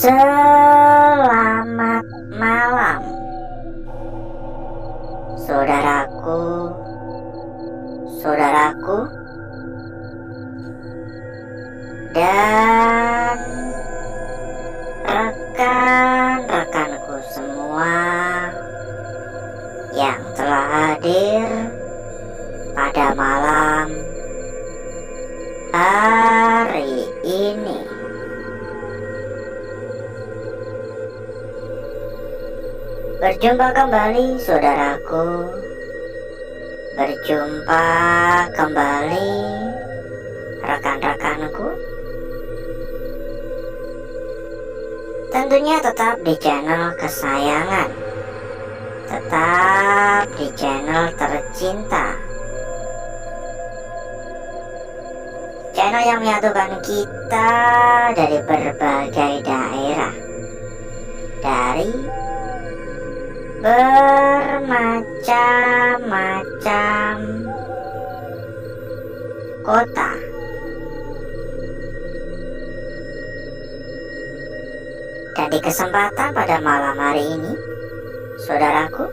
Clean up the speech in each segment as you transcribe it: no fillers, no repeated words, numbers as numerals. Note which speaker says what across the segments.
Speaker 1: Selamat malam, saudaraku, saudaraku, dan rekan-rekanku semua yang telah hadir pada malam hari ini. Berjumpa kembali, saudaraku. Berjumpa kembali, rekan-rekanku. Tentunya tetap di channel kesayangan, tetap di channel tercinta, channel yang menyatukan kita dari berbagai daerah, dari bermacam-macam kota. Dan di kesempatan pada malam hari ini, saudaraku,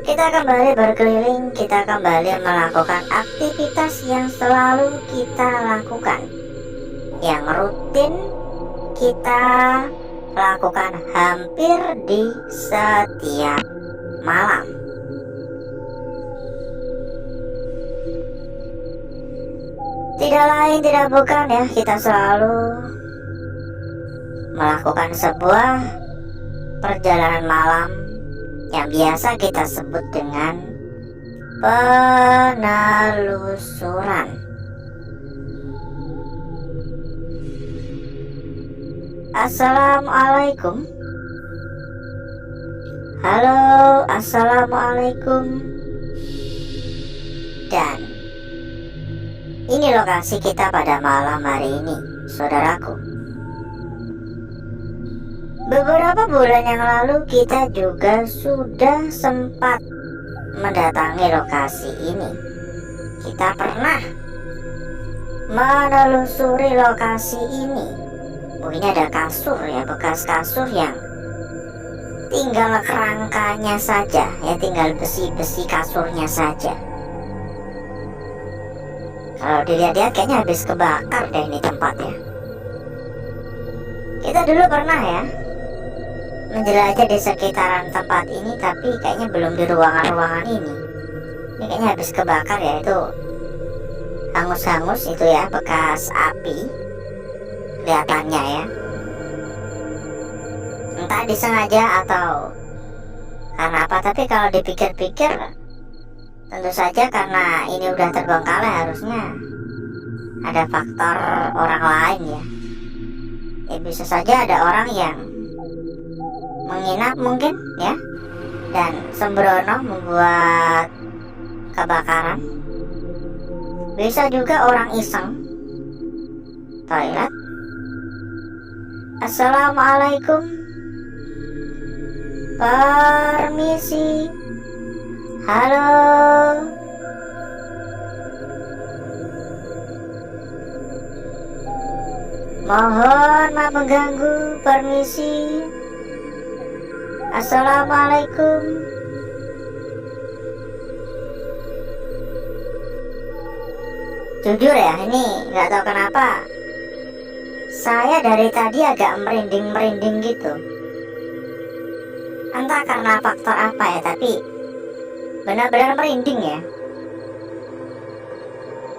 Speaker 1: kita kembali berkeliling, kita kembali melakukan aktivitas yang selalu kita lakukan, yang rutin kita lakukan hampir di setiap malam. Tidak lain tidak bukan ya, kita selalu melakukan sebuah perjalanan malam yang biasa kita sebut dengan penelusuran. Assalamualaikum. Halo, assalamualaikum. Dan ini lokasi kita pada malam hari ini, saudaraku. Beberapa bulan yang lalu kita juga sudah sempat mendatangi lokasi ini. Kita pernah menelusuri lokasi ini. Ini ada kasur ya, bekas kasur yang tinggal kerangkanya saja ya, tinggal besi-besi kasurnya saja. Kalau dilihat-lihat kayaknya habis kebakar deh ini tempatnya. Kita dulu pernah ya menjelajah di sekitaran tempat ini, tapi kayaknya belum di ruangan-ruangan ini. Ini kayaknya habis kebakar ya, itu hangus-hangus itu ya, bekas api kelihatannya ya. Entah disengaja atau karena apa, tapi kalau dipikir-pikir tentu saja karena ini udah terbengkalai, harusnya ada faktor orang lain ya. Ya bisa saja ada orang yang menginap mungkin ya, dan sembrono membuat kebakaran. Bisa juga orang iseng toilet. Assalamualaikum. Permisi. Halo. Mohon maaf mengganggu. Permisi. Assalamualaikum. Jujur ya, ini nggak tahu kenapa saya dari tadi agak merinding-merinding gitu. Entah karena faktor apa ya, tapi benar-benar merinding ya.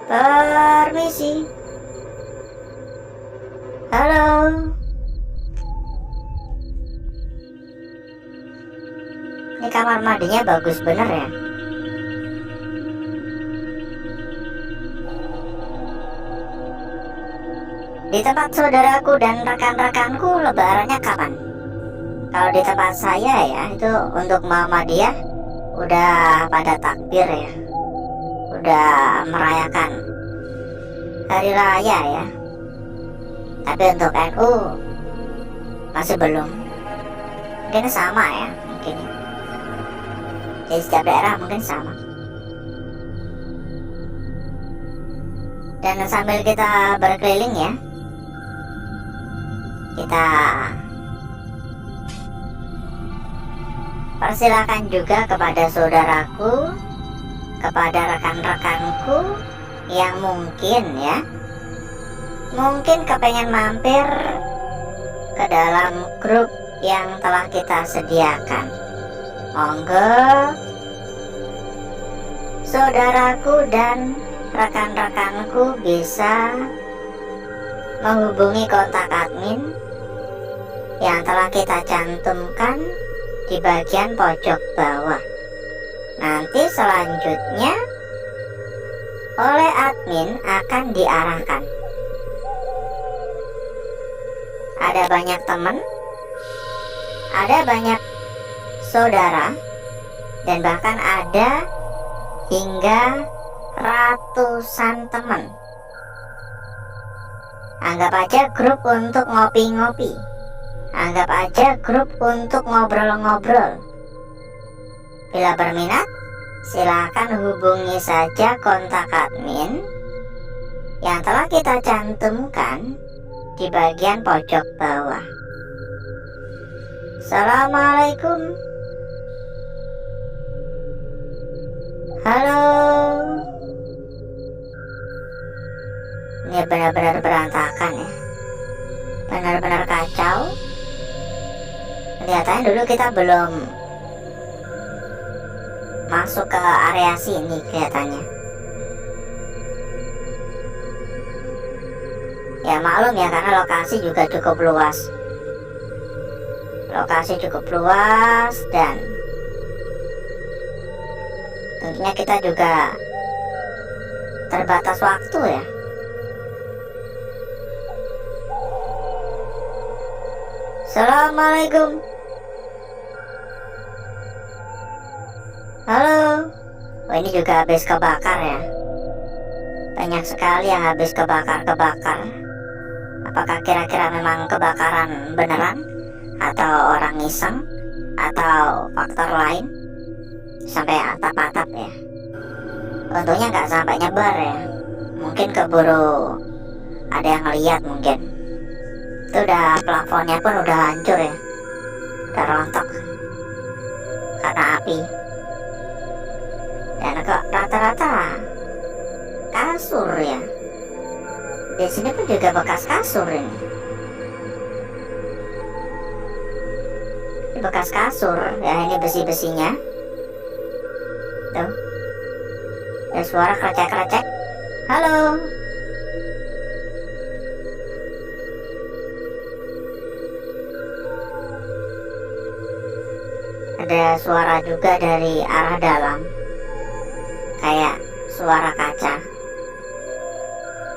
Speaker 1: Permisi. Halo. Ini kamar mandinya bagus bener ya. Di tempat saudaraku dan rekan-rekanku lebarannya kapan? Kalau di tempat saya ya, itu untuk Muhammadiyah udah pada takbir ya, udah merayakan hari raya ya. Tapi untuk NU masih belum. Mungkin sama ya, mungkin. Di setiap daerah mungkin sama. Dan sambil kita berkeliling ya, kita persilakan juga kepada saudaraku, kepada rekan-rekanku yang mungkin kepengen mampir ke dalam grup yang telah kita sediakan. Monggo saudaraku dan rekan-rekanku bisa menghubungi kontak admin yang telah kita cantumkan di bagian pojok bawah. Nanti selanjutnya oleh admin akan diarahkan. Ada banyak teman, ada banyak saudara, dan bahkan ada hingga ratusan teman. Anggap aja grup untuk ngopi-ngopi, anggap aja grup untuk ngobrol-ngobrol. Bila berminat, silakan hubungi saja kontak admin yang telah kita cantumkan di bagian pojok bawah. Assalamualaikum. Halo. Ini benar-benar berantakan ya, benar-benar kacau. Kelihatannya dulu kita belum masuk ke area sini kelihatannya. Ya maklum ya, karena lokasi juga cukup luas. Lokasi cukup luas dan tentunya kita juga terbatas waktu ya. Assalamualaikum. Halo. Oh, ini juga habis kebakar ya. Banyak sekali yang habis kebakar. Apakah kira-kira memang kebakaran beneran, atau orang iseng, atau faktor lain? Sampai atap-atap ya. Untungnya nggak sampai nyebar ya. Mungkin keburu ada yang ngeliat mungkin. Itu udah, plafonnya pun udah hancur ya, udah rontok karena api. Dan kok rata-rata kasur ya. Di sini pun juga bekas kasur ini. Ini bekas kasur ya, ini besi-besinya. Tuh, ada suara krecek-krecek. Halo. Ada suara juga dari arah dalam, kayak suara kaca.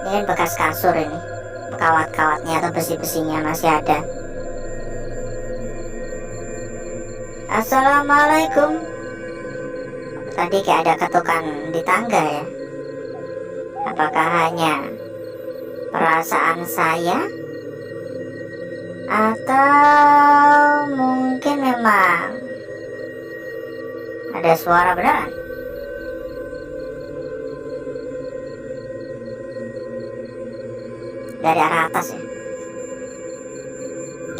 Speaker 1: Ini kan bekas kasur ini, kawat-kawatnya atau besi-besinya masih ada. Assalamualaikum. Tadi kayak ada ketukan di tangga ya. Apakah hanya perasaan saya, atau mungkin memang ada suara beneran? Dari arah atas ya.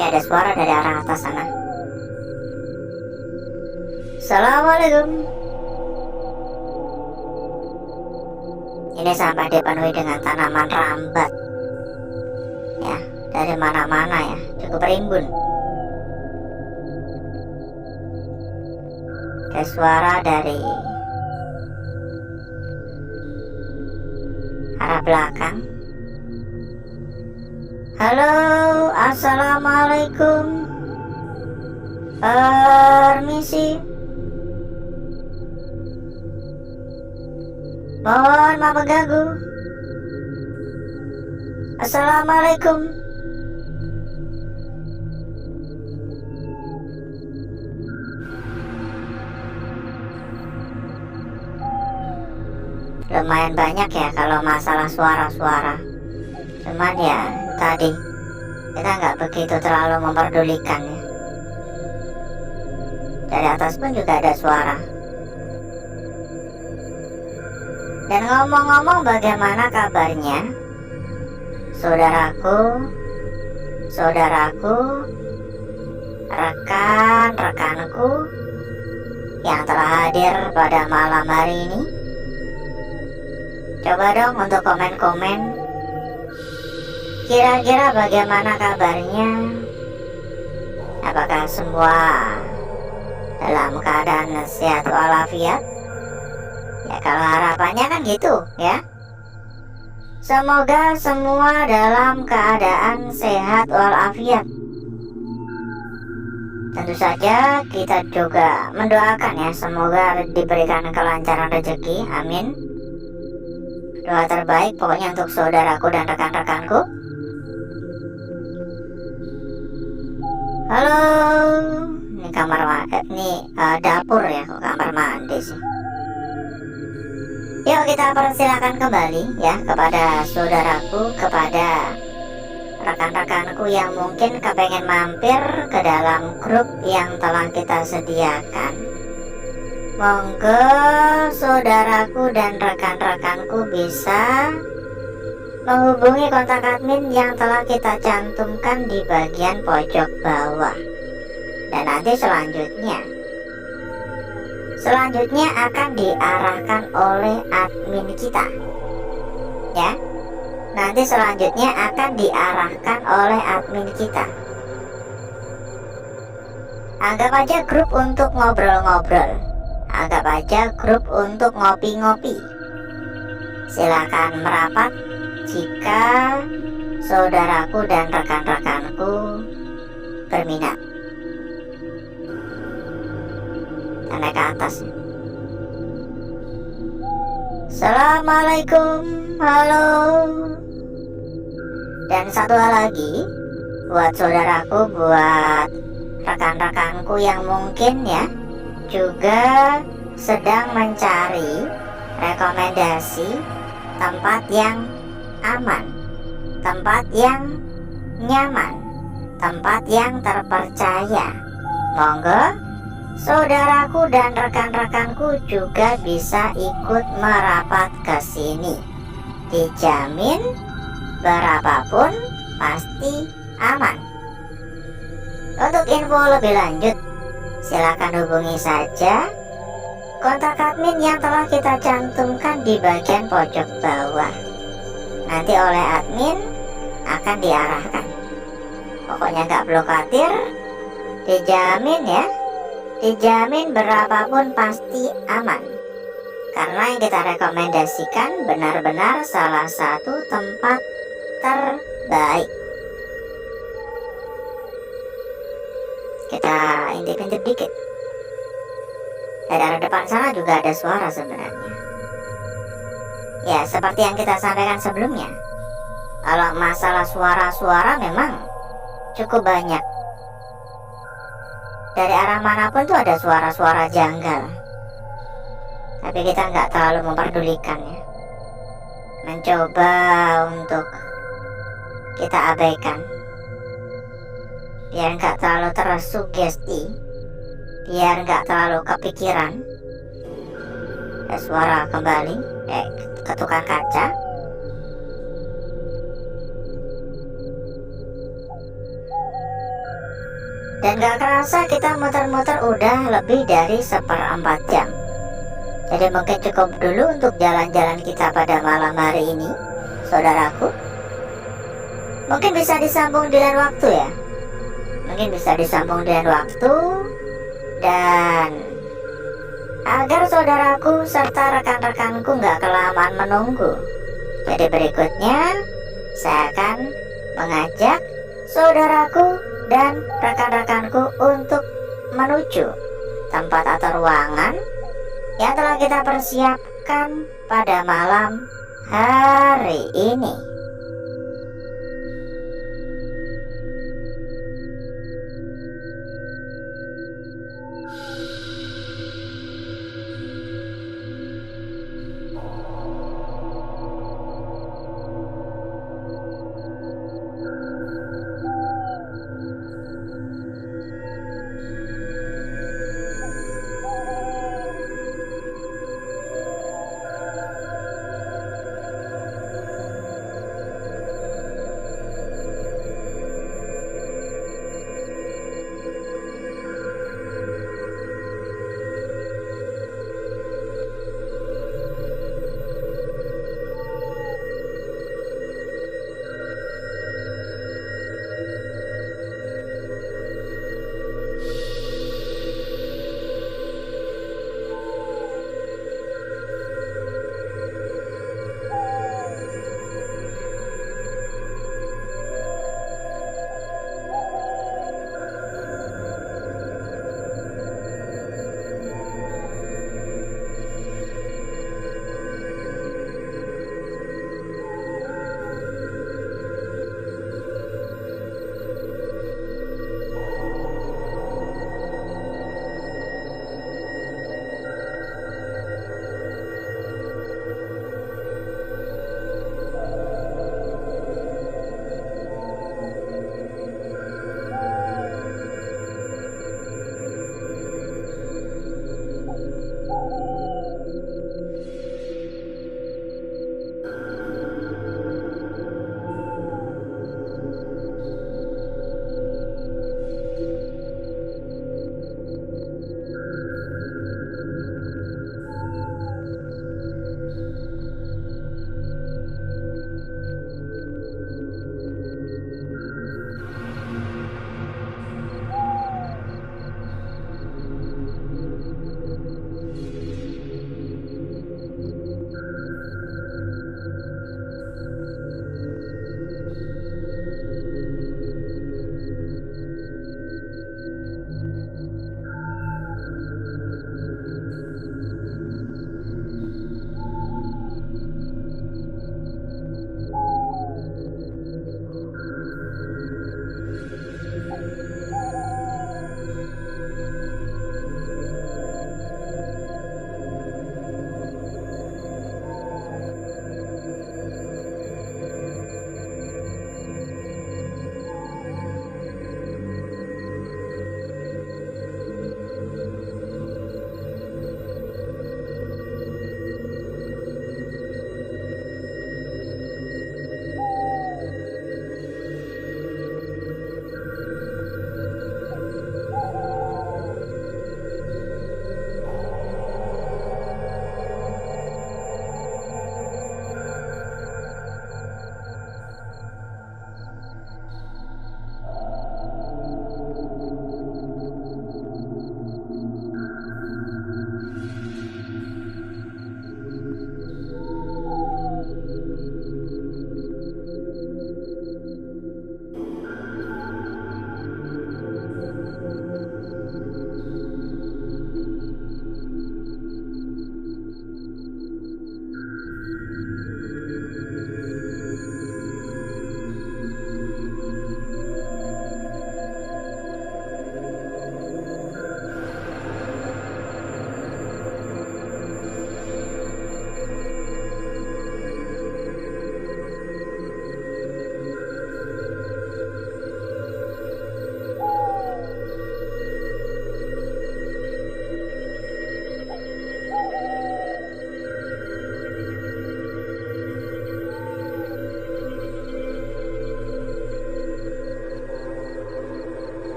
Speaker 1: Ya, ada suara dari arah atas sana. Assalamualaikum. Ini sampai dipenuhi dengan tanaman rambat ya, dari mana-mana ya, cukup rimbun. Ada suara dari arah belakang. Halo, assalamualaikum. Permisi. Mohon maaf mengganggu. Assalamualaikum. Lumayan banyak ya kalau masalah suara-suara. Cuman ya tadi, kita nggak begitu terlalu memperdulikan ya. Dari atas pun juga ada suara. Dan ngomong-ngomong, bagaimana kabarnya saudaraku, saudaraku, rekan-rekanku yang telah hadir pada malam hari ini. Coba dong untuk komen-komen, kira-kira bagaimana kabarnya? Apakah semua dalam keadaan sehat walafiat? Ya kalau harapannya kan gitu ya. Semoga semua dalam keadaan sehat walafiat. Tentu saja kita juga mendoakan ya, semoga diberikan kelancaran rezeki, amin. Doa terbaik pokoknya untuk saudaraku dan rekan-rekanku. Halo, ini dapur ya, kok kamar mandi sih. Yuk kita persilakan kembali ya kepada saudaraku, kepada rekan-rekanku yang mungkin kepengen mampir ke dalam grup yang telah kita sediakan. Monggo saudaraku dan rekan-rekanku bisa menghubungi kontak admin yang telah kita cantumkan di bagian pojok bawah. Dan nanti selanjutnya akan diarahkan oleh admin kita ya. Nanti selanjutnya akan diarahkan oleh admin kita. Anggap aja grup untuk ngobrol-ngobrol, anggap aja grup untuk ngopi-ngopi. Silakan merapat jika saudaraku dan rekan-rekanku berminat. Naik ke atas. Assalamualaikum, halo. Dan satu hal lagi, buat saudaraku, buat rekan-rekanku yang mungkin ya juga sedang mencari rekomendasi tempat yang aman, tempat yang nyaman, tempat yang terpercaya. Monggo saudaraku dan rekan-rekanku juga bisa ikut merapat ke sini. Dijamin berapapun pasti aman. Untuk info lebih lanjut, silakan hubungi saja kontak admin yang telah kita cantumkan di bagian pojok bawah. Nanti oleh admin akan diarahkan. Pokoknya gak perlu khawatir, dijamin ya. Dijamin berapapun pasti aman. Karena yang kita rekomendasikan benar-benar salah satu tempat terbaik. Kita intip-intip dikit. Dari arah depan sana juga ada suara sebenarnya. Ya seperti yang kita sampaikan sebelumnya, kalau masalah suara-suara memang cukup banyak. Dari arah manapun tuh ada suara-suara janggal. Tapi kita nggak terlalu memperdulikan ya. Mencoba untuk kita abaikan, biar nggak terlalu tersugesti, biar nggak terlalu kepikiran. Ada suara kembali, ketukan kaca. Dan gak kerasa kita muter-muter udah lebih dari 1/4 jam. Jadi mungkin cukup dulu untuk jalan-jalan kita pada malam hari ini, saudaraku. Mungkin bisa disambung di lain waktu ya. Mungkin bisa disambung di lain waktu. Dan agar saudaraku serta rekan-rekanku gak kelamaan menunggu, jadi berikutnya saya akan mengajak saudaraku dan rekan-rekanku untuk menuju tempat atau ruangan yang telah kita persiapkan pada malam hari ini.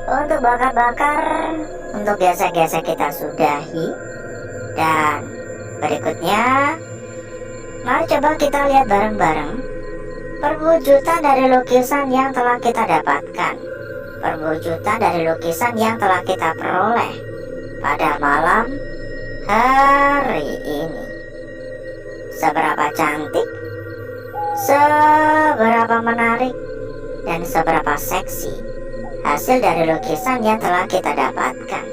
Speaker 1: Untuk bakar-bakar, untuk gesek-gesek kita sudahi. Dan berikutnya, mari coba kita lihat bareng-bareng perwujudan dari lukisan yang telah kita dapatkan, perwujudan dari lukisan yang telah kita peroleh pada malam hari ini. Seberapa cantik, seberapa menarik, dan seberapa seksi hasil dari lukisan yang telah kita dapatkan.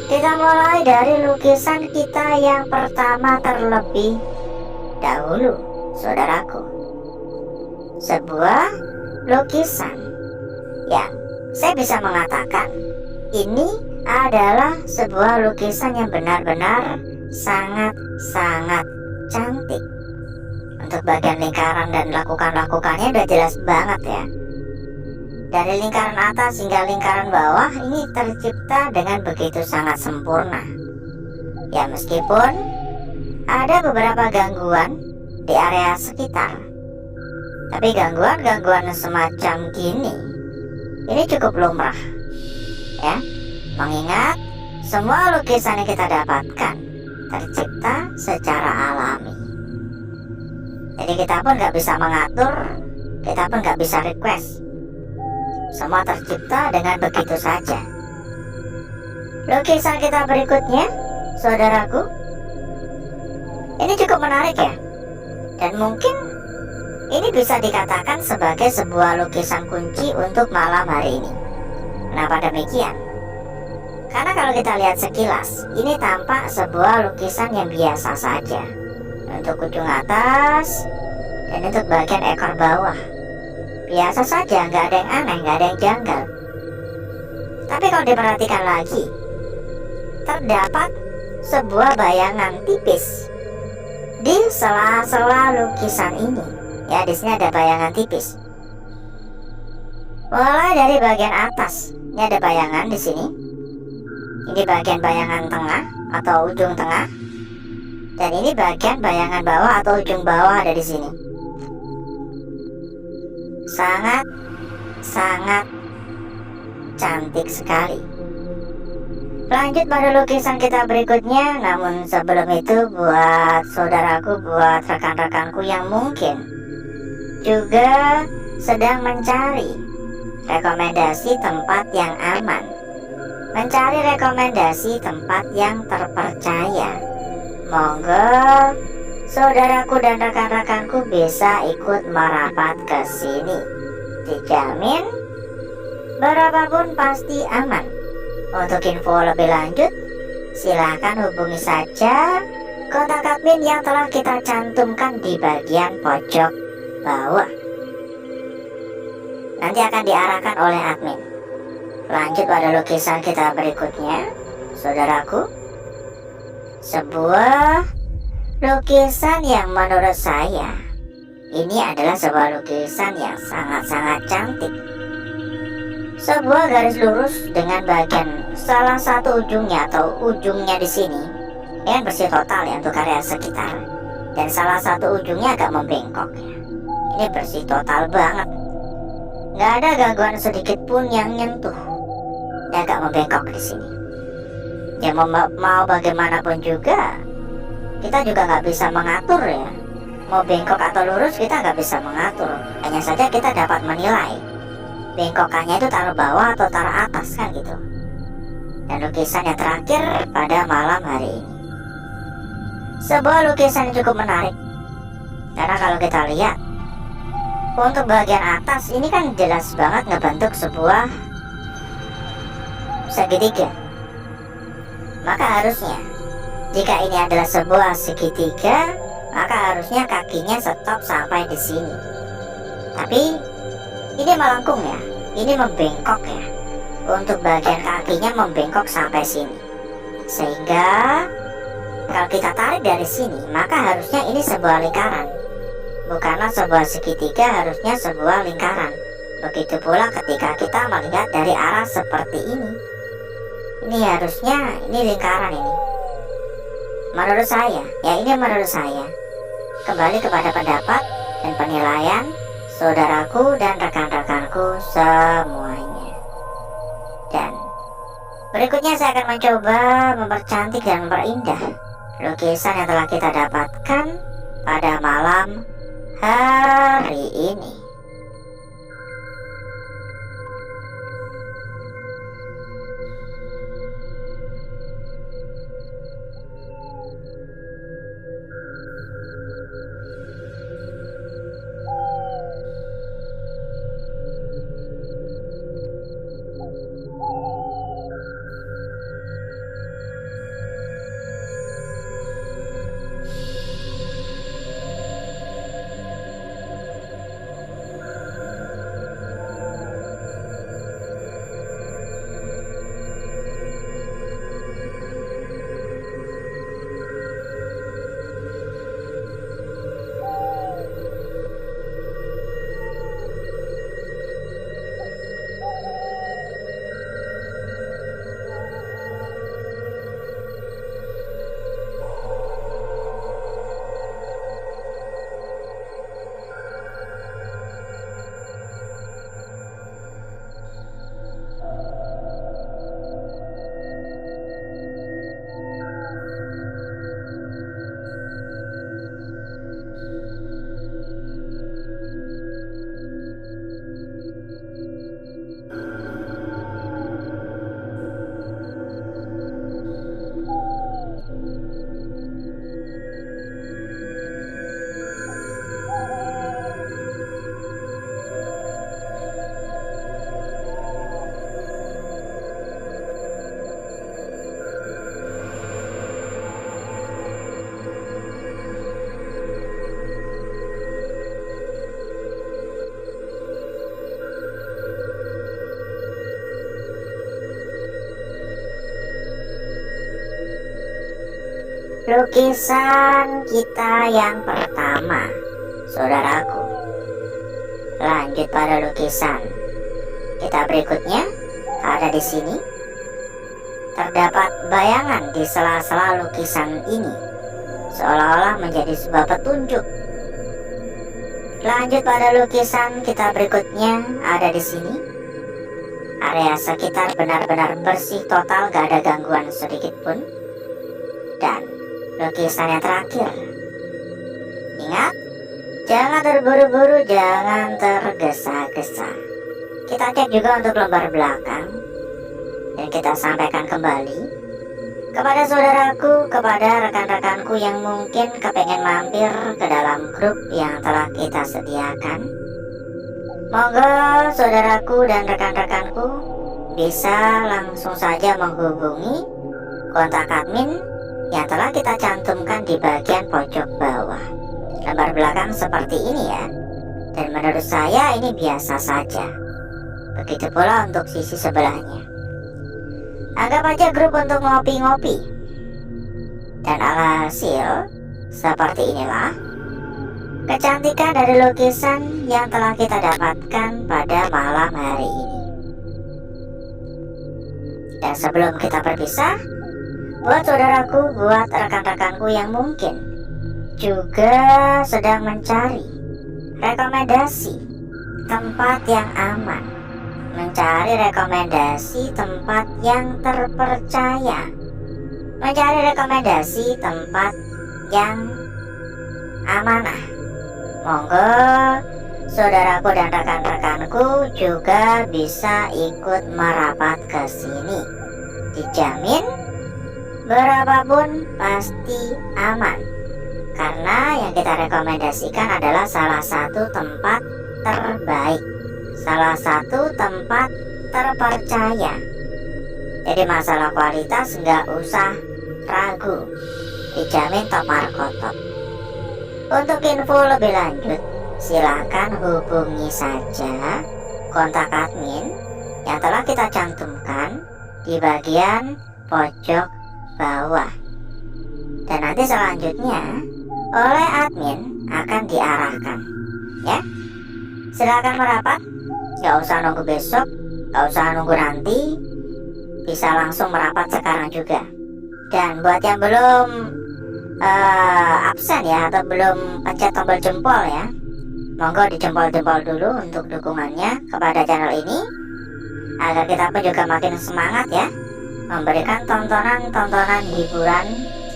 Speaker 1: Kita mulai dari lukisan kita yang pertama terlebih dahulu, saudaraku. Sebuah lukisan yang saya bisa mengatakan ini adalah sebuah lukisan yang benar-benar sangat-sangat cantik. Untuk bagian lingkaran dan lakukan-lakukannya udah jelas banget ya. Dari lingkaran atas hingga lingkaran bawah ini tercipta dengan begitu sangat sempurna. Ya meskipun ada beberapa gangguan di area sekitar, tapi gangguan-gangguan semacam gini ini cukup lumrah ya. Mengingat semua lukisan yang kita dapatkan tercipta secara alami. Jadi kita pun nggak bisa mengatur, kita pun nggak bisa request. Semua tercipta dengan begitu saja. Lukisan kita berikutnya, saudaraku, ini cukup menarik ya. Dan mungkin ini bisa dikatakan sebagai sebuah lukisan kunci untuk malam hari ini. Kenapa demikian? Karena kalau kita lihat sekilas, ini tampak sebuah lukisan yang biasa saja. Untuk ujung atas dan untuk bagian ekor bawah biasa saja, nggak ada yang aneh, nggak ada yang janggal. Tapi kalau diperhatikan lagi, terdapat sebuah bayangan tipis di sela-sela lukisan ini. Ya, di sini ada bayangan tipis. Mulai dari bagian atas, ini ada bayangan di sini. Ini bagian bayangan tengah atau ujung tengah. Dan ini bagian bayangan bawah atau ujung bawah ada di sini. Sangat cantik sekali. Lanjut pada lukisan kita berikutnya. Namun sebelum itu, buat saudaraku, buat rekan-rekanku yang mungkin juga sedang mencari rekomendasi tempat yang aman, mencari rekomendasi tempat yang terpercaya, monggo saudaraku dan rekan-rekanku bisa ikut merapat ke sini. Dijamin berapapun pasti aman. Untuk info lebih lanjut, silakan hubungi saja kontak admin yang telah kita cantumkan di bagian pojok bawah. Nanti akan diarahkan oleh admin. Lanjut pada lukisan kita berikutnya, saudaraku. Sebuah lukisan yang menurut saya ini adalah sebuah lukisan yang sangat-sangat cantik. Sebuah garis lurus dengan bagian salah satu ujungnya atau ujungnya di sini dengan bersih total ya untuk area sekitar, dan salah satu ujungnya agak membengkok ya. Ini bersih total banget, nggak ada gangguan sedikit pun yang nyentuh. Dia agak membengkok di sini. Ya mau bagaimanapun juga, kita juga nggak bisa mengatur ya. Mau bengkok atau lurus kita nggak bisa mengatur. Hanya saja kita dapat menilai bengkokannya itu taruh bawah atau taruh atas kan gitu. Dan lukisan yang terakhir pada malam hari ini, sebuah lukisan yang cukup menarik. Karena kalau kita lihat untuk bagian atas ini kan jelas banget ngebentuk sebuah segitiga. Maka harusnya jika ini adalah sebuah segitiga, maka harusnya kakinya stop sampai di sini. Tapi ini melengkung ya, ini membengkok ya. Untuk bagian kakinya membengkok sampai sini. Sehingga kalau kita tarik dari sini, maka harusnya ini sebuah lingkaran, bukanlah sebuah segitiga, harusnya sebuah lingkaran. Begitu pula ketika kita melihat dari arah seperti ini. Ini harusnya ini lingkaran ini. Menurut saya, ya ini menurut saya. Kembali kepada pendapat dan penilaian saudaraku dan rekan-rekanku semuanya. Berikutnya saya akan mencoba mempercantik dan memperindah lukisan yang telah kita dapatkan pada malam hari ini. Lukisan kita yang pertama, saudaraku. Lanjut pada lukisan kita berikutnya. Ada di sini terdapat bayangan di sela-sela lukisan ini, seolah-olah menjadi sebuah petunjuk. Lanjut pada lukisan kita berikutnya. Ada di sini area sekitar benar-benar bersih total, gak ada gangguan sedikit pun. Dan lukisan yang terakhir, ingat, jangan terburu-buru, jangan tergesa-gesa. Kita cek juga untuk lembar belakang, dan kita sampaikan kembali kepada saudaraku, kepada rekan-rekanku yang mungkin kepengen mampir ke dalam grup yang telah kita sediakan. Monggo saudaraku dan rekan-rekanku bisa langsung saja menghubungi kontak admin yang telah kita cantumkan di bagian pojok bawah. Lembar belakang seperti ini ya, dan menurut saya ini biasa saja. Begitu pula untuk sisi sebelahnya. Anggap aja grup untuk ngopi-ngopi. Dan alhasil seperti inilah kecantikan dari lukisan yang telah kita dapatkan pada malam hari ini. Dan sebelum kita berpisah, buat saudaraku, buat rekan-rekanku yang mungkin juga sedang mencari rekomendasi tempat yang aman, mencari rekomendasi tempat yang terpercaya, mencari rekomendasi tempat yang amanah, monggo saudaraku dan rekan-rekanku juga bisa ikut merapat ke sini. Dijamin berapapun pasti aman, karena yang kita rekomendasikan adalah salah satu tempat terbaik, salah satu tempat terpercaya. Jadi masalah kualitas nggak usah ragu, dijamin top markotop. Untuk info lebih lanjut, silakan hubungi saja kontak admin yang telah kita cantumkan di bagian pojok bawah. Dan nanti selanjutnya oleh admin akan diarahkan, ya. Silakan merapat, gak usah nunggu besok, gak usah nunggu nanti, bisa langsung merapat sekarang juga. Dan buat yang belum absen ya, atau belum pencet tombol jempol ya, monggo dijempol-jempol dulu untuk dukungannya kepada channel ini, agar kita pun juga makin semangat ya memberikan tontonan-tontonan hiburan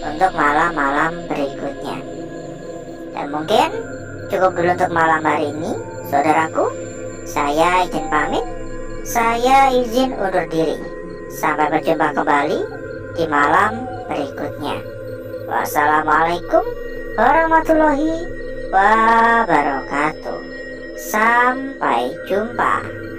Speaker 1: untuk malam-malam berikutnya. Dan mungkin cukup dulu untuk malam hari ini, saudaraku. Saya izin pamit, saya izin undur diri. Sampai berjumpa kembali di malam berikutnya. Wassalamualaikum warahmatullahi wabarakatuh. Sampai jumpa.